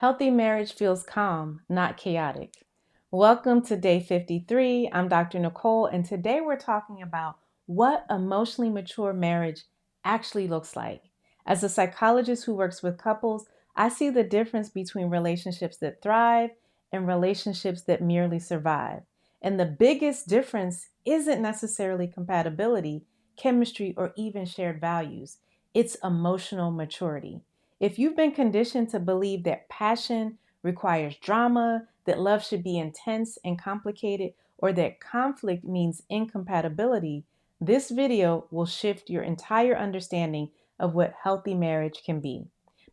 Healthy marriage feels calm, not chaotic. Welcome to day 53. I'm Dr. Nicole, and today we're talking about what emotionally mature marriage actually looks like. As a psychologist who works with couples, I see the difference between relationships that thrive and relationships that merely survive. And the biggest difference isn't necessarily compatibility, chemistry, or even shared values. It's emotional maturity. If you've been conditioned to believe that passion requires drama, that love should be intense and complicated, or that conflict means incompatibility, this video will shift your entire understanding of what healthy marriage can be.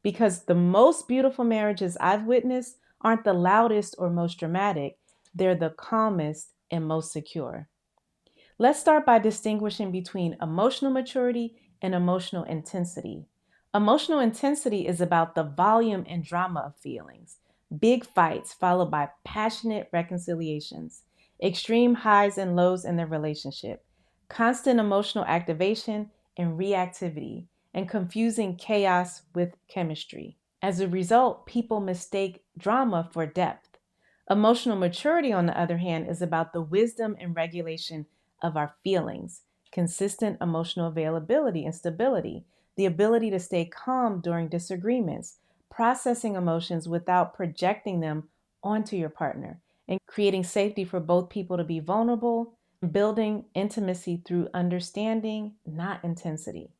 Because the most beautiful marriages I've witnessed aren't the loudest or most dramatic, they're the calmest and most secure. Let's start by distinguishing between emotional maturity and emotional intensity. Emotional intensity is about the volume and drama of feelings, big fights followed by passionate reconciliations, extreme highs and lows in the relationship, constant emotional activation and reactivity, and confusing chaos with chemistry. As a result, people mistake drama for depth. Emotional maturity, on the other hand, is about the wisdom and regulation of our feelings, consistent emotional availability and stability, the ability to stay calm during disagreements, processing emotions without projecting them onto your partner, and creating safety for both people to be vulnerable, and building intimacy through understanding, not intensity.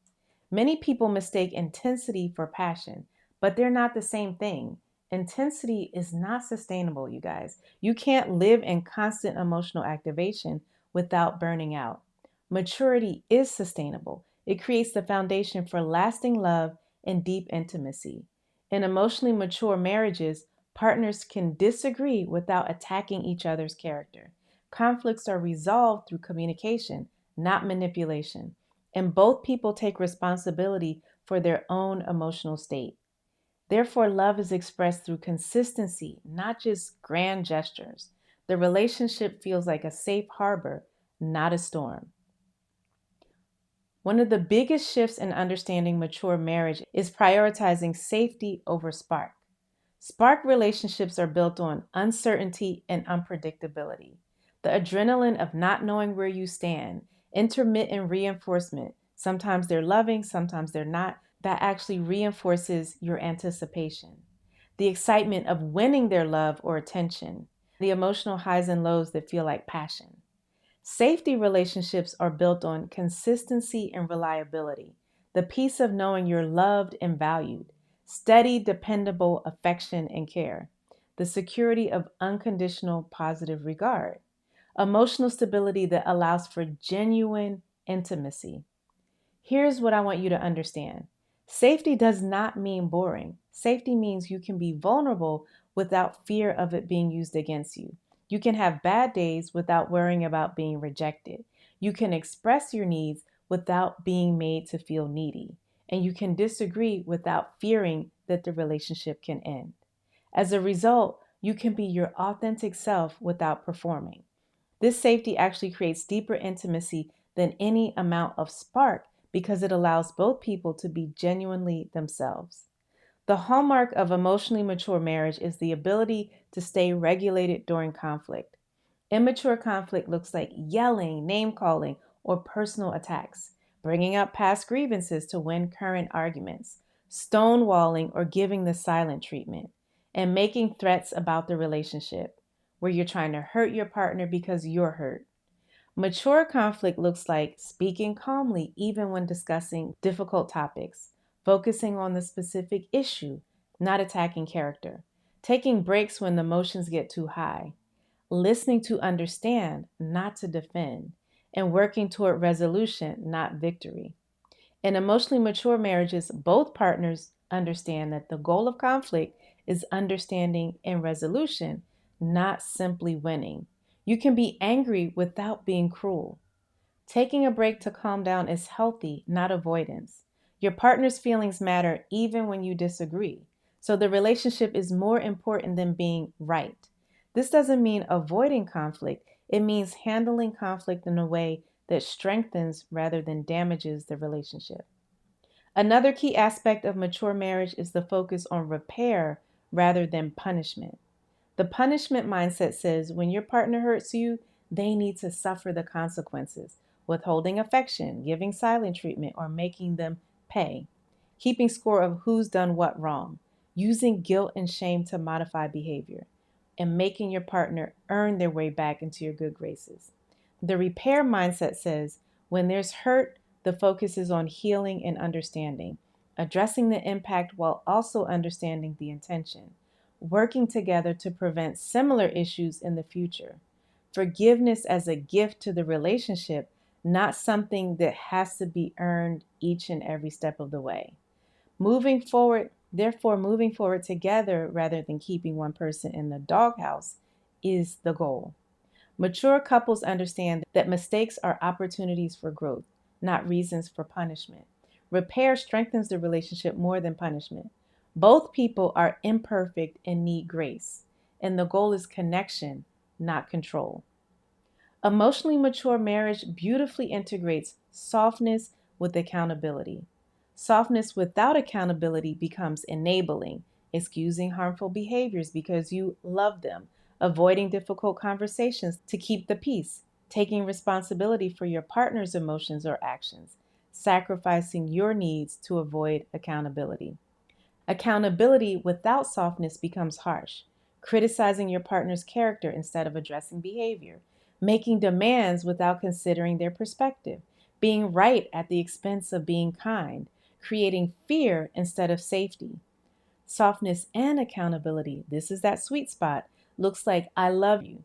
Many people mistake intensity for passion, but they're not the same thing. Intensity is not sustainable, you guys. You can't live in constant emotional activation without burning out. Maturity is sustainable. It creates the foundation for lasting love and deep intimacy. In emotionally mature marriages, partners can disagree without attacking each other's character. Conflicts are resolved through communication, not manipulation, and both people take responsibility for their own emotional state. Therefore, love is expressed through consistency, not just grand gestures. The relationship feels like a safe harbor, not a storm. One of the biggest shifts in understanding mature marriage is prioritizing safety over spark. Spark relationships are built on uncertainty and unpredictability. The adrenaline of not knowing where you stand, intermittent reinforcement, sometimes they're loving, sometimes they're not, that actually reinforces your anticipation. The excitement of winning their love or attention, the emotional highs and lows that feel like passion. Safety relationships are built on consistency and reliability, the peace of knowing you're loved and valued, steady, dependable affection and care, the security of unconditional positive regard, emotional stability that allows for genuine intimacy. Here's what I want you to understand. Safety does not mean boring. Safety means you can be vulnerable without fear of it being used against you. You can have bad days without worrying about being rejected. You can express your needs without being made to feel needy. And you can disagree without fearing that the relationship can end. As a result, you can be your authentic self without performing. This safety actually creates deeper intimacy than any amount of spark because it allows both people to be genuinely themselves. The hallmark of emotionally mature marriage is the ability to stay regulated during conflict. Immature conflict looks like yelling, name calling, or personal attacks, bringing up past grievances to win current arguments, stonewalling or giving the silent treatment, and making threats about the relationship, where you're trying to hurt your partner because you're hurt. Mature conflict looks like speaking calmly even when discussing difficult topics, focusing on the specific issue, not attacking character, taking breaks when the emotions get too high, listening to understand, not to defend, and working toward resolution, not victory. In emotionally mature marriages, both partners understand that the goal of conflict is understanding and resolution, not simply winning. You can be angry without being cruel. Taking a break to calm down is healthy, not avoidance. Your partner's feelings matter even when you disagree. So the relationship is more important than being right. This doesn't mean avoiding conflict, it means handling conflict in a way that strengthens rather than damages the relationship. Another key aspect of mature marriage is the focus on repair rather than punishment. The punishment mindset says when your partner hurts you, they need to suffer the consequences, withholding affection, giving silent treatment, or making them pay, keeping score of who's done what wrong, using guilt and shame to modify behavior, and making your partner earn their way back into your good graces. The repair mindset says when there's hurt, the focus is on healing and understanding, addressing the impact while also understanding the intention, working together to prevent similar issues in the future. Forgiveness as a gift to the relationship, not something that has to be earned each and every step of the way. Moving forward together rather than keeping one person in the doghouse is the goal. Mature couples understand that mistakes are opportunities for growth, not reasons for punishment. Repair strengthens the relationship more than punishment. Both people are imperfect and need grace, and the goal is connection, not control. Emotionally mature marriage beautifully integrates softness with accountability. Softness without accountability becomes enabling, excusing harmful behaviors because you love them, avoiding difficult conversations to keep the peace, taking responsibility for your partner's emotions or actions, sacrificing your needs to avoid accountability. Accountability without softness becomes harsh, criticizing your partner's character instead of addressing behavior, making demands without considering their perspective, being right at the expense of being kind, creating fear instead of safety. Softness and accountability, this is that sweet spot, looks like I love you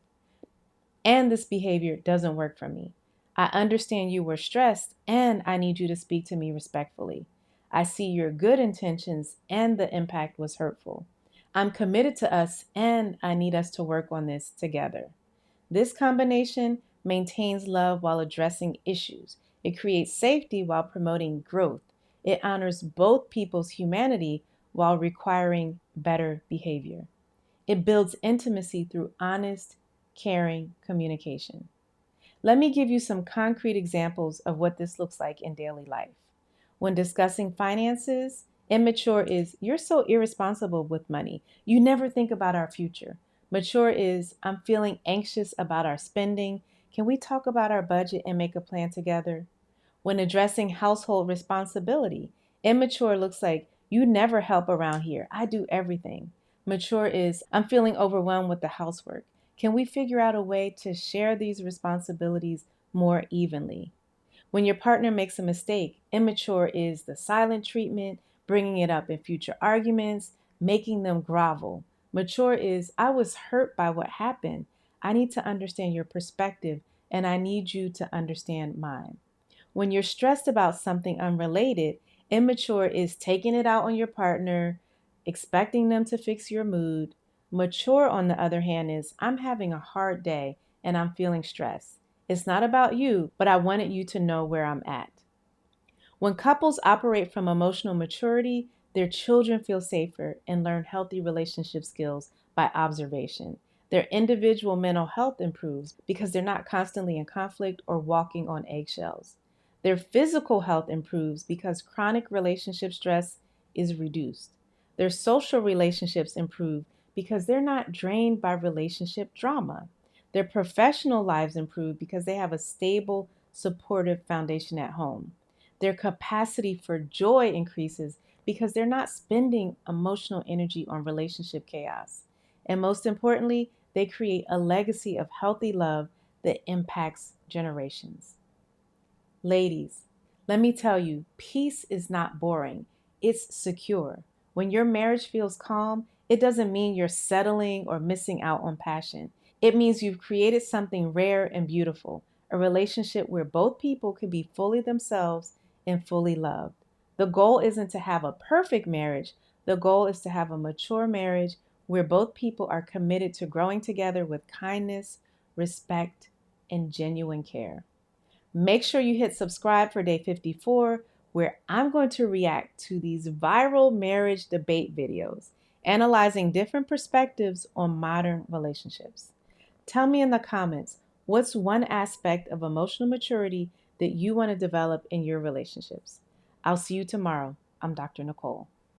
and this behavior doesn't work for me. I understand you were stressed and I need you to speak to me respectfully. I see your good intentions and the impact was hurtful. I'm committed to us and I need us to work on this together. This combination maintains love while addressing issues. It creates safety while promoting growth. It honors both people's humanity while requiring better behavior. It builds intimacy through honest, caring communication. Let me give you some concrete examples of what this looks like in daily life. When discussing finances, immature is you're so irresponsible with money. You never think about our future. Mature is I'm feeling anxious about our spending. Can we talk about our budget and make a plan together? When addressing household responsibility, immature looks like you never help around here. I do everything. Mature is I'm feeling overwhelmed with the housework. Can we figure out a way to share these responsibilities more evenly? When your partner makes a mistake, immature is the silent treatment, bringing it up in future arguments, making them grovel. Mature is I was hurt by what happened. I need to understand your perspective and I need you to understand mine. When you're stressed about something unrelated, immature is taking it out on your partner, expecting them to fix your mood. Mature, on the other hand, is I'm having a hard day and I'm feeling stressed. It's not about you, but I wanted you to know where I'm at. When couples operate from emotional maturity, their children feel safer and learn healthy relationship skills by observation. Their individual mental health improves because they're not constantly in conflict or walking on eggshells. Their physical health improves because chronic relationship stress is reduced. Their social relationships improve because they're not drained by relationship drama. Their professional lives improve because they have a stable, supportive foundation at home. Their capacity for joy increases because they're not spending emotional energy on relationship chaos. And most importantly, they create a legacy of healthy love that impacts generations. Ladies, let me tell you, peace is not boring, it's secure. When your marriage feels calm, it doesn't mean you're settling or missing out on passion. It means you've created something rare and beautiful, a relationship where both people can be fully themselves and fully loved. The goal isn't to have a perfect marriage, the goal is to have a mature marriage where both people are committed to growing together with kindness, respect, and genuine care. Make sure you hit subscribe for day 54, where I'm going to react to these viral marriage debate videos, analyzing different perspectives on modern relationships. Tell me in the comments, what's one aspect of emotional maturity that you want to develop in your relationships? I'll see you tomorrow. I'm Dr. Nicole.